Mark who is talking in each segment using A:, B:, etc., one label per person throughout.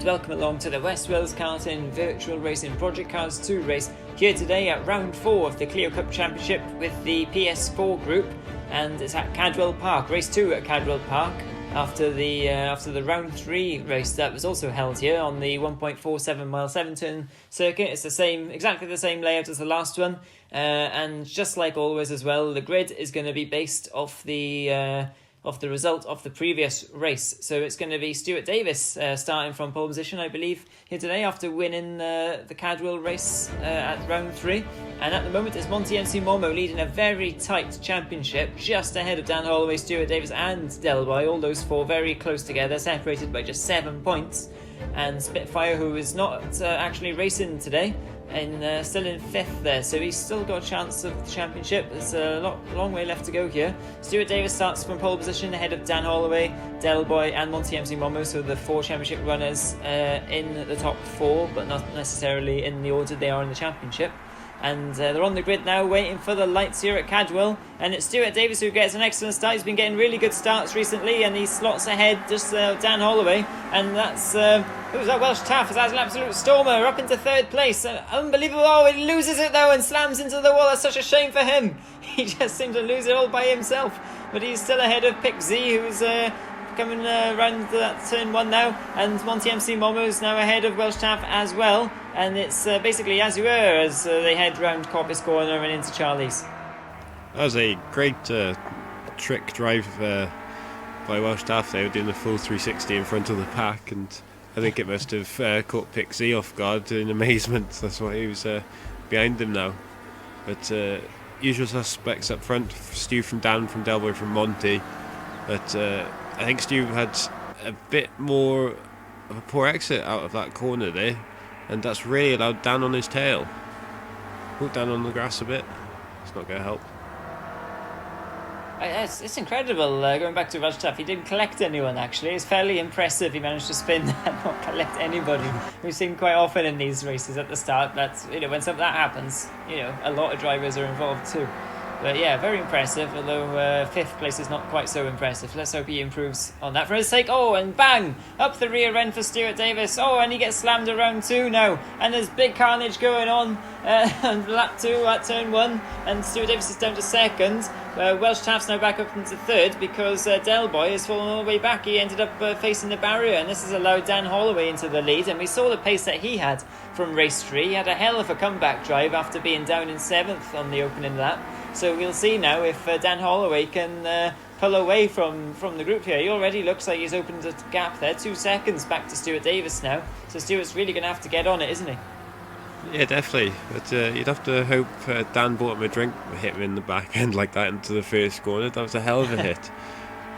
A: welcome along to the West Wales Karting Virtual Racing Project Cars 2 race here today at round 4 of the Clio Cup Championship with the PS4 group, and it's at Cadwell Park, race 2 at Cadwell Park after the round 3 race that was also held here on the 1.47 mile 7-turn circuit. It's exactly the same layout as the last one, and just like always as well, the grid is going to be based off the result of the previous race. So it's going to be Stuart Davis starting from pole position, I believe, here today after winning the Cadwell race at round 3. And at the moment it's Monty MC Momo leading a very tight championship, just ahead of Dan Holloway, Stuart Davis and Delboy, all those four very close together, separated by just 7 points. And Spitfire, who is not actually racing today, and still in 5th there, so he's still got a chance of the championship. There's a long way left to go here. Stuart Davis starts from pole position ahead of Dan Holloway, Delboy and Monty MC Momo, so the 4 championship runners in the top 4, but not necessarily in the order they are in the championship. And they're on the grid now waiting for the lights here at Cadwell, and it's Stuart Davis who gets an excellent start. He's been getting really good starts recently, and he slots ahead just Dan Holloway, and that's who's that Welsh Taff? That's an absolute stormer up into 3rd place. Unbelievable. Oh, he loses it though and slams into the wall. That's such a shame for him. He just seemed to lose it all by himself, but he's still ahead of Pick Z, who's coming around that turn 1 now, and Monty MC Momo is now ahead of Welsh Taff as well, and it's basically as you were as they head round Corpus Corner and into Charlie's.
B: That was a great trick drive by Welsh Taff. They were doing the full 360 in front of the pack, and I think it must have caught Pick Z off guard in amazement. That's why he was behind them now. But usual suspects up front: Stu from Dan, from Delboy, from Monty. But I think Stu had a bit more of a poor exit out of that corner there, and that's really allowed Dan on his tail. Put Dan on the grass a bit. It's not going to help.
A: It's incredible, going back to Welsh Taff, he didn't collect anyone actually. It's fairly impressive. He managed to spin and not collect anybody. We've seen quite often in these races at the start that, when something that happens, a lot of drivers are involved too. But yeah, very impressive, although 5th place is not quite so impressive. Let's hope he improves on that for his sake. Oh, and bang! Up the rear end for Stuart Davis. Oh, and he gets slammed around 2 now. And there's big carnage going on on lap 2 at turn 1. And Stuart Davis is down to 2nd. Welsh Taff's now back up into 3rd because Delboy has fallen all the way back. He ended up facing the barrier, and this has allowed Dan Holloway into the lead. And we saw the pace that he had from race 3. He had a hell of a comeback drive after being down in 7th on the opening lap. So we'll see now if Dan Holloway can pull away from the group here. He already looks like he's opened a gap there. 2 seconds back to Stuart Davis now. So Stuart's really going to have to get on it, isn't he?
B: Yeah, definitely. But you'd have to hope Dan bought him a drink, hit him in the back end like that into the first corner. That was a hell of a hit.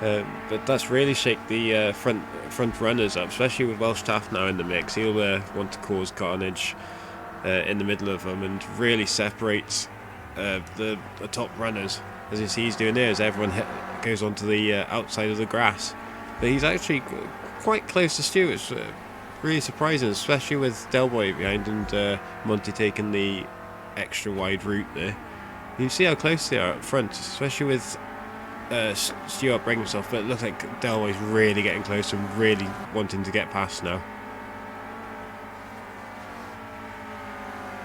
B: But that's really shake the front runners up, especially with Welsh Taff now in the mix. He'll want to cause carnage in the middle of them and really separate the top runners, as you see he's doing there, as everyone goes onto the outside of the grass. But he's actually quite close to Stuart. It's really surprising, especially with Delboy behind and Monty taking the extra wide route there. You see how close they are up front, especially with Stuart bringing himself, but it looks like Delboy's really getting close and really wanting to get past now.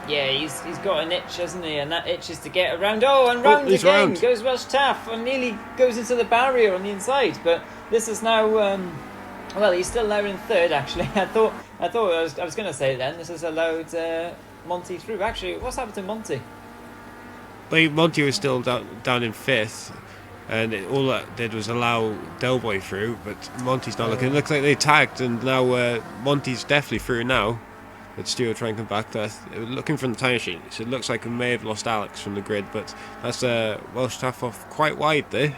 A: Yeah, he's got an itch, hasn't he? And that itch is to get around. Oh, and round again goes Welsh Taff, and nearly goes into the barrier on the inside. But this is now, well, he's still there in 3rd. Actually, I thought I was going to say then this has allowed Monty through. Actually, what's happened to Monty?
B: Well, Monty was still down in 5th, and all that did was allow Delboy through. But Monty's not looking. It looks like they tagged, and now Monty's definitely through now. But Stuart trying to come back there. Looking from the time sheet, so it looks like we may have lost Alex from the grid, but that's Welsh Taff off quite wide there.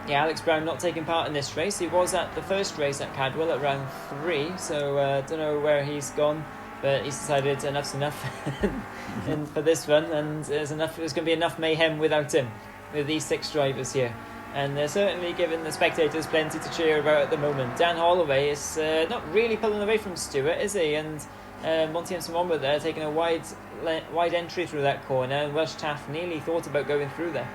A: Yeah, Alex Brown not taking part in this race. He was at the first race at Cadwell at round 3, so don't know where he's gone, but he's decided enough's enough and for this one, and there's going to be enough mayhem without him, with these 6 drivers here. And they're certainly giving the spectators plenty to cheer about at the moment. Dan Holloway is not really pulling away from Stuart, is he? And Monty and Momo there taking a wide entry through that corner, and Welsh Taff nearly thought about going through there.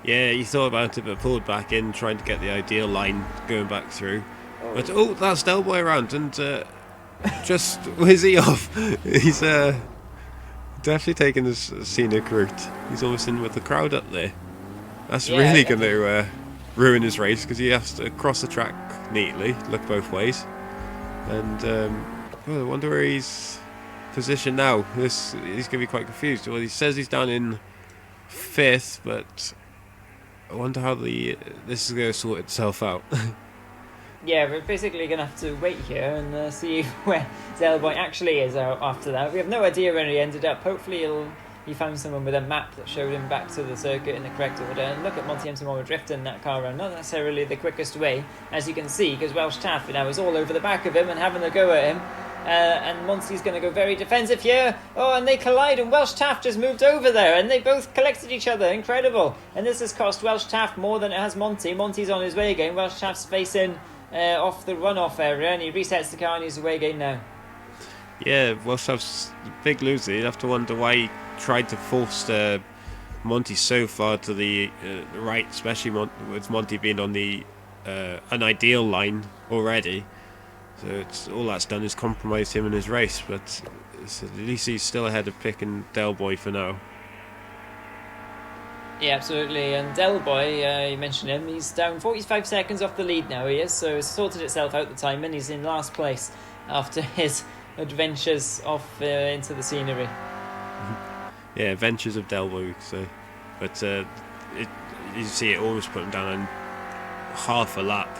B: Yeah, he thought about it but pulled back in, trying to get the ideal line going back through. But that's Del Boy around, and just where's he off? He's definitely taking this scenic route. He's almost in with the crowd up there. That's really going to ruin his race because he has to cross the track neatly, look both ways, and I wonder where he's positioned now. He's going to be quite confused. Well, he says he's down in 5th, but I wonder how this is going to sort itself out.
A: Yeah, we're basically going to have to wait here and see where Del Boy actually is after that. We have no idea where he ended up. Hopefully he found someone with a map that showed him back to the circuit in the correct order. And look at Monty Emsimoa drifting that car around. Not necessarily the quickest way, as you can see, because Welsh Taff now is all over the back of him and having a go at him. And Monty's going to go very defensive here. Oh, and they collide, and Welsh Taff just moved over there, and they both collected each other. Incredible. And this has cost Welsh Taff more than it has Monty. Monty's on his way again. Welsh Taff's facing off the runoff area, and he resets the car and he's away again now.
B: Yeah, Welsh Taff's a big loser. You'd have to wonder why he tried to force Monty so far to the right, especially with Monty being on the unideal line already. So all that's done is compromise him in his race, but at least he's still ahead of Pick and Del Boy for now.
A: Yeah, absolutely. And Del Boy, you mentioned him, he's down 45 seconds off the lead now, he is, so it's sorted itself out the time, and he's in last place after his adventures off into the scenery.
B: Yeah, adventures of Del Boy, so. But you see it almost put him down on half a lap,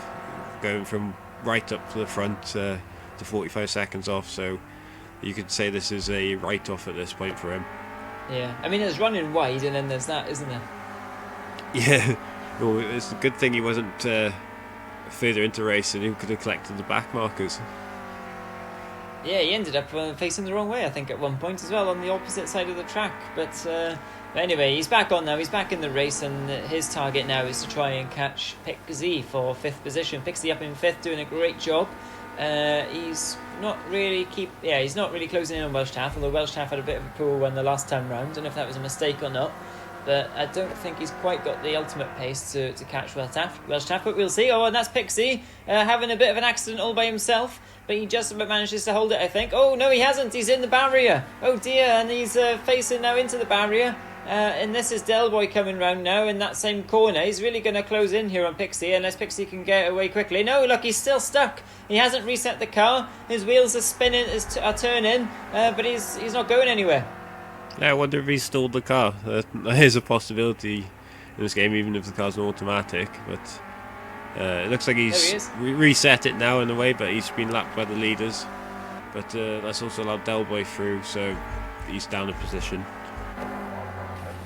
B: going from right up to the front to 45 seconds off, so you could say this is a write-off at this point for him.
A: Yeah, I mean, there's running wide, and then there's that, isn't there?
B: Yeah, well, it's a good thing he wasn't further into race, and he could have collected the back markers.
A: Yeah, he ended up facing the wrong way, I think, at one point as well, on the opposite side of the track. But anyway, he's back on now, he's back in the race, and his target now is to try and catch Pixie for 5th position. Pixie up in 5th, doing a great job. He's not really closing in on Welsh Taff, although Welsh Taff had a bit of a poor one the last time round. I don't know if that was a mistake or not, but I don't think he's quite got the ultimate pace to catch Welsh Taff, but we'll see. Oh, and that's Pixie having a bit of an accident all by himself, but he just about manages to hold it, I think. Oh, no, he hasn't. He's in the barrier. Oh, dear, and he's facing now into the barrier. And this is Del Boy coming round now in that same corner. He's really going to close in here on Pixie unless Pixie can get away quickly. No, look, he's still stuck. He hasn't reset the car. His wheels are spinning, are turning, but he's not going anywhere.
B: Yeah, I wonder if he stalled the car. Here's a possibility in this game, even if the car's an automatic. But it looks like he's reset it now in a way, but he's been lapped by the leaders. But that's also allowed Del Boy through, so he's down a position.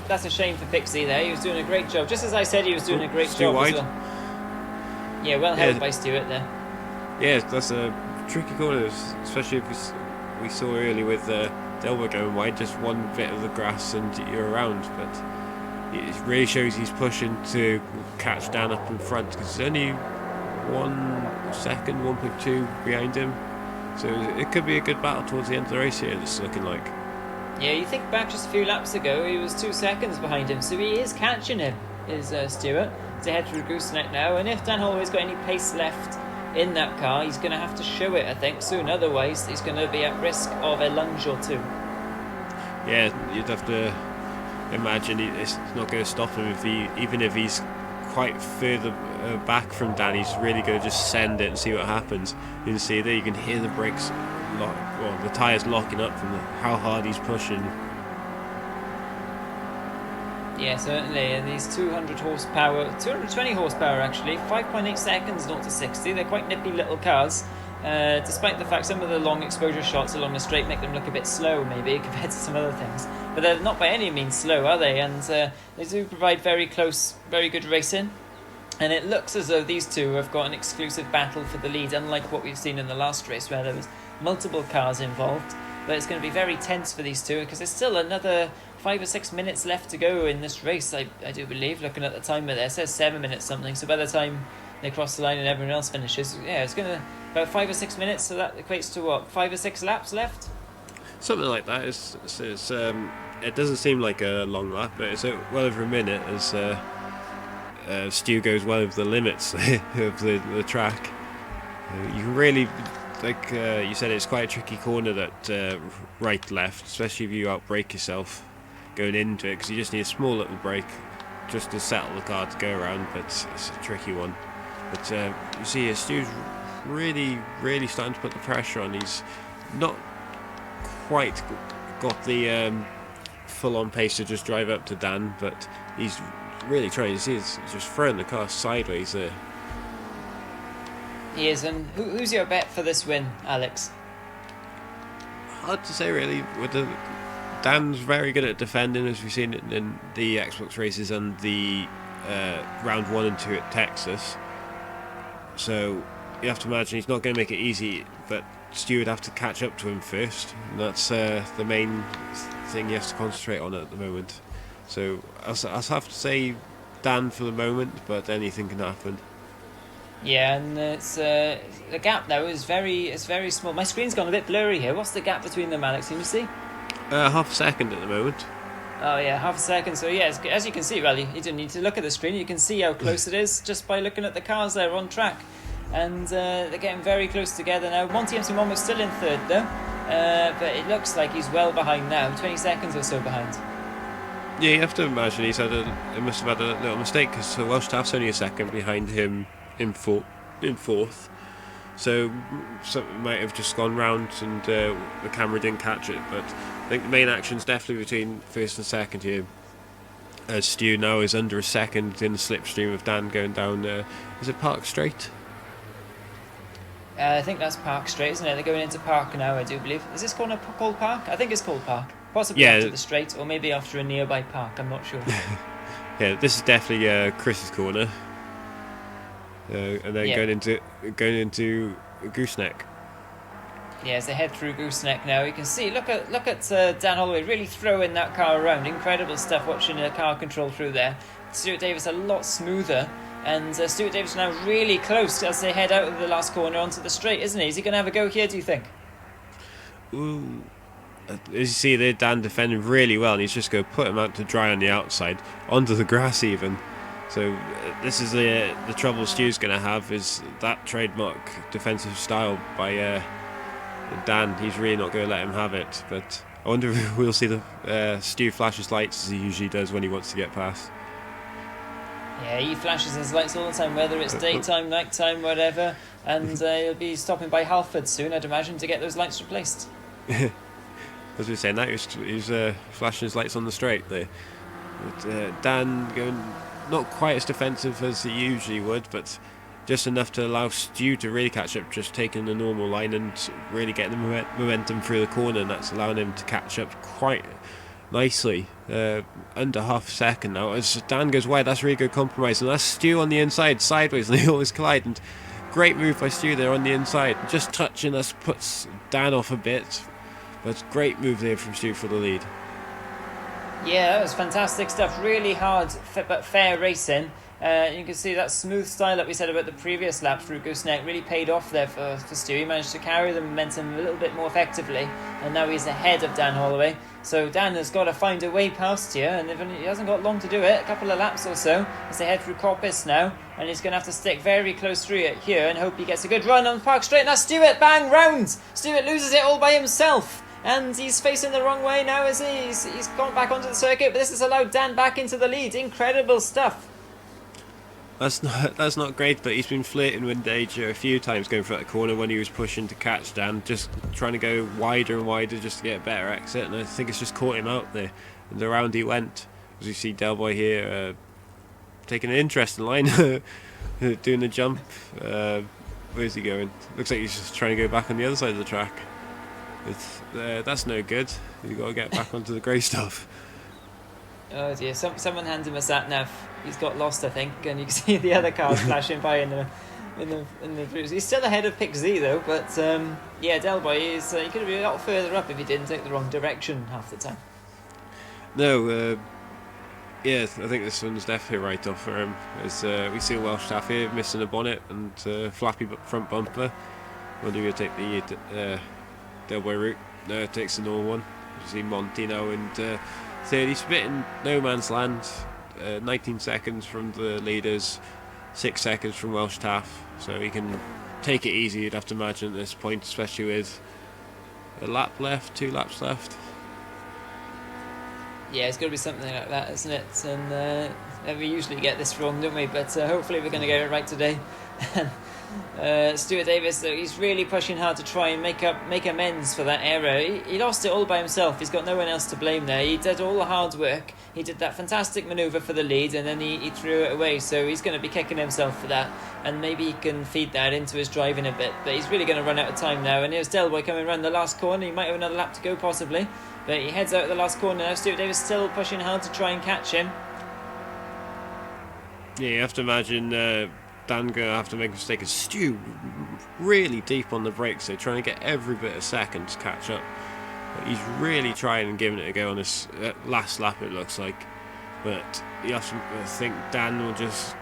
A: That's a shame for Pixie there. He was doing a great job. Just as I said, he was doing a great job
B: wide.
A: as well. Yeah, well held by Stewart there.
B: Yeah, that's a tricky corner, especially if we saw earlier with Del Boy going wide, just one bit of the grass and you're around. But it really shows he's pushing to catch Dan up in front because there's only 1 second, 1.2 behind him. So it could be a good battle towards the end of the race here, it's looking like.
A: Yeah, you think back just a few laps ago, he was 2 seconds behind him, so he is catching him, is Stewart. He's ahead through Gooseneck now, and if Dan Holloway's got any pace left in that car, he's going to have to show it, I think, soon. Otherwise, he's going to be at risk of a lunge or two.
B: Yeah, you'd have to imagine it's not going to stop him even if he's quite further back from Dan. He's really going to just send it and see what happens. You can see there, you can hear the brakes. The tyres locking up from how hard he's pushing.
A: Yeah, certainly. And these 220 horsepower actually, 5.8 seconds 0 to 60. They're quite nippy little cars. Despite the fact some of the long exposure shots along the straight make them look a bit slow, maybe compared to some other things. But they're not by any means slow, are they? And they do provide very close, very good racing. And it looks as though these two have got an exclusive battle for the lead, unlike what we've seen in the last race where there was multiple cars involved. But it's going to be very tense for these two because there's still another 5 or 6 minutes left to go in this race, I do believe, looking at the timer there. It says 7 minutes something, so by the time they cross the line and everyone else finishes, yeah, it's going to about 5 or 6 minutes, so that equates to what, 5 or 6 laps left?
B: Something like that. It doesn't seem like a long lap, but it's well over a minute as Stu goes well over the limits of the track. You can really, like you said, it's quite a tricky corner, that right left, especially if you outbrake yourself going into it, because you just need a small little brake just to settle the car to go around, but it's a tricky one. But you see Stu's really starting to put the pressure on. He's not quite got the full-on pace to just drive up to Dan, but he's really trying. You see he's just throwing the car sideways there.
A: He is. And who's your bet for this win, Alex?
B: Hard to say really. Dan's very good at defending, as we've seen it in the Xbox races and the round 1 and 2 at Texas. So you have to imagine he's not going to make it easy, but Stu would have to catch up to him first, and that's the main thing he has to concentrate on at the moment. So I'll have to say Dan for the moment, but anything can happen.
A: Yeah, and it's the gap now is very small. My screen's gone a bit blurry here. What's the gap between them, Alex? Can you see?
B: Half a second at the moment.
A: Oh yeah, half a second. So yeah, as you can see, well, you don't need to look at the screen. You can see how close it is just by looking at the cars there on track. And they're getting very close together now. Monty MC Momo's still in third though, but it looks like he's well behind now, 20 seconds or so behind.
B: Yeah, you have to imagine he must have had a little mistake, because Welsh Taft's only a second behind him in fourth. So something might have just gone round and the camera didn't catch it. But I think the main action's definitely between first and second here, as Stu now is under a second in the slipstream of Dan going down. Is it Park Straight?
A: I think that's Park Straight, isn't it? They're going into Park now, I do believe. Is this corner called Park? I think it's called Park. Possibly after the straight, or maybe after a nearby park. I'm not sure.
B: Yeah, this is definitely Chris's corner. And then going into Gooseneck.
A: Yeah, as they head through Gooseneck now, you can see. Look at Dan Holloway really throwing that car around. Incredible stuff watching the car control through there. Stuart Davis a lot smoother, and Stuart Davis now really close as they head out of the last corner onto the straight, isn't he? Is he going to have a go here, do you think?
B: Ooh. As you see there, Dan defending really well, and he's just going to put him out to dry on the outside, onto the grass even. So this is the trouble Stu's going to have, is that trademark defensive style by Dan. He's really not going to let him have it. But I wonder if we'll see the Stu flash his lights as he usually does when he wants to get past.
A: Yeah, he flashes his lights all the time, whether it's daytime, nighttime, whatever. And he'll be stopping by Halford soon, I'd imagine, to get those lights replaced.
B: As we were saying, that he's flashing his lights on the straight there. But Dan going not quite as defensive as he usually would, but just enough to allow Stu to really catch up, just taking the normal line and really getting the momentum through the corner, and that's allowing him to catch up quite nicely. Under half a second now. As Dan goes wide, that's really good compromise, and that's Stu on the inside, sideways, and they always collide. And great move by Stu there on the inside. Just touching us puts Dan off a bit, but great move there from Stu for the lead.
A: Yeah, that was fantastic stuff. Really hard but fair racing. You can see that smooth style that we said about the previous lap through Gooseneck really paid off there for Stu. He managed to carry the momentum a little bit more effectively, and now he's ahead of Dan Holloway. So Dan has got to find a way past here, and he hasn't got long to do it, a couple of laps or so, as they head through Coppice now, and he's going to have to stick very close through it here and hope he gets a good run on Park Straight. Now Stewart, bang, round! Stewart loses it all by himself. And he's facing the wrong way now, is he? He's gone back onto the circuit, but this has allowed Dan back into the lead. Incredible stuff.
B: That's not great, but he's been flirting with danger a few times going for that corner when he was pushing to catch Dan, just trying to go wider and wider just to get a better exit, and I think it's just caught him out there. And around he went. As you see Del Boy here taking an interesting line, doing the jump. Where's he going? Looks like he's just trying to go back on the other side of the track. That's no good. You've got to get back onto the grey stuff.
A: Oh dear, someone hand him a sat nav. He's got lost, I think, and you can see the other cars flashing by in the views. He's still ahead of Pick Z though, but yeah, Delboy is he could be a lot further up if he didn't take the wrong direction half the time.
B: No, yeah, I think this one's definitely right off for him. As we see a Welsh staff here missing a bonnet and flappy front bumper. Whether he'll take the Delboy route. No, it takes the normal one. You see Monty now and third. He's split in no man's land. 19 seconds from the leaders, 6 seconds from Welsh Taff, so he can take it easy, you'd have to imagine at this point, especially with a lap left, 2 laps left.
A: Yeah, it's got to be something like that, isn't it? And we usually get this wrong, don't we? But hopefully we're going to get it right today. Stuart Davis, though, he's really pushing hard to try and make amends for that error. He lost it all by himself. He's got no one else to blame there. He did all the hard work. He did that fantastic manoeuvre for the lead, and then he threw it away. So he's going to be kicking himself for that, and maybe he can feed that into his driving a bit. But he's really going to run out of time now. And here's Delboy coming around the last corner. He might have another lap to go, possibly. But he heads out of the last corner now. Stuart Davis still pushing hard to try and catch him.
B: Yeah, you have to imagine Dan going to have to make a mistake. And Stu really deep on the brakes, so trying to get every bit of second to catch up. But he's really trying and giving it a go on this last lap, it looks like. But you have to think Dan will just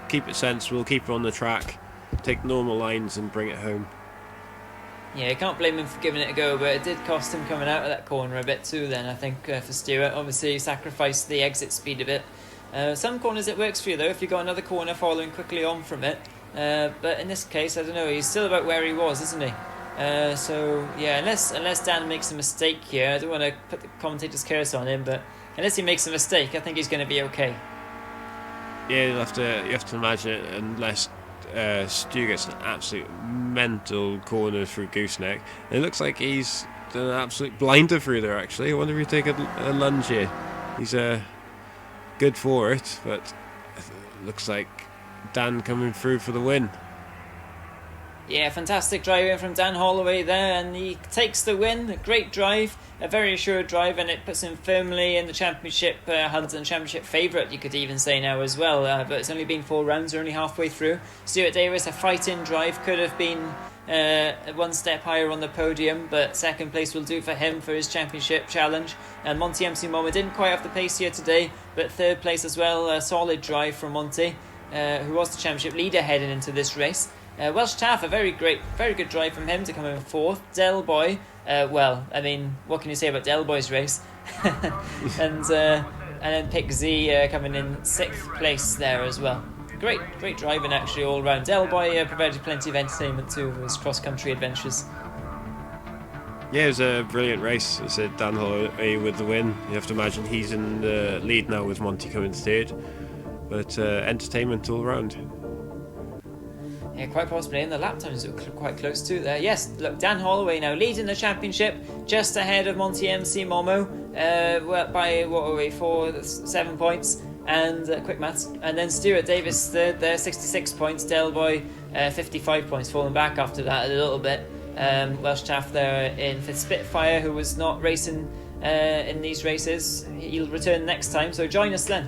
B: keep it sensible, keep it on the track, take normal lines and bring it home.
A: Yeah, you can't blame him for giving it a go, but it did cost him coming out of that corner a bit too then, I think, for Stuart. Obviously, he sacrificed the exit speed a bit. Some corners it works for you, though, if you've got another corner following quickly on from it. But in this case, I don't know, he's still about where he was, isn't he? So, yeah, unless Dan makes a mistake here, I don't want to put the commentator's curse on him, but unless he makes a mistake, I think he's going to be okay.
B: Yeah, you have to imagine it, unless Stu gets an absolute mental corner through Gooseneck. And it looks like he's done an absolute blinder through there, actually. I wonder if he take a lunge here. He's good for it, but it looks like Dan coming through for the win.
A: Yeah, fantastic driving from Dan Holloway there, and he takes the win. A great drive, a very assured drive, and it puts him firmly in the championship hunt and championship favourite, you could even say now as well. But it's only been 4 rounds, we're only halfway through. Stuart Davis, a fight-in drive, could have been one step higher on the podium, but second place will do for him for his championship challenge. And Monty MC Moma didn't quite have the pace here today, but third place as well. A solid drive from Monty, who was the championship leader heading into this race. Welsh Taff, a very good drive from him to come in fourth. Delboy, well, I mean, what can you say about Delboy's race? and then Pick Z coming in 6th place there as well. Great driving actually all round. Delboy provided plenty of entertainment too with his cross-country adventures.
B: Yeah, it was a brilliant race. As I said, Dan Holloway with the win. You have to imagine he's in the lead now with Monty coming third. But entertainment all round.
A: Yeah, quite possibly. And the lap times are quite close too there. Yes, look, Dan Holloway now leading the championship, just ahead of Monty MC Momo by, 7 points. And quick maths. And then Stuart Davis third there, 66 points. Delboy 55 points, falling back after that a little bit. Welsh Taff there in 5th. Spitfire, who was not racing in these races. He'll return next time, so join us then.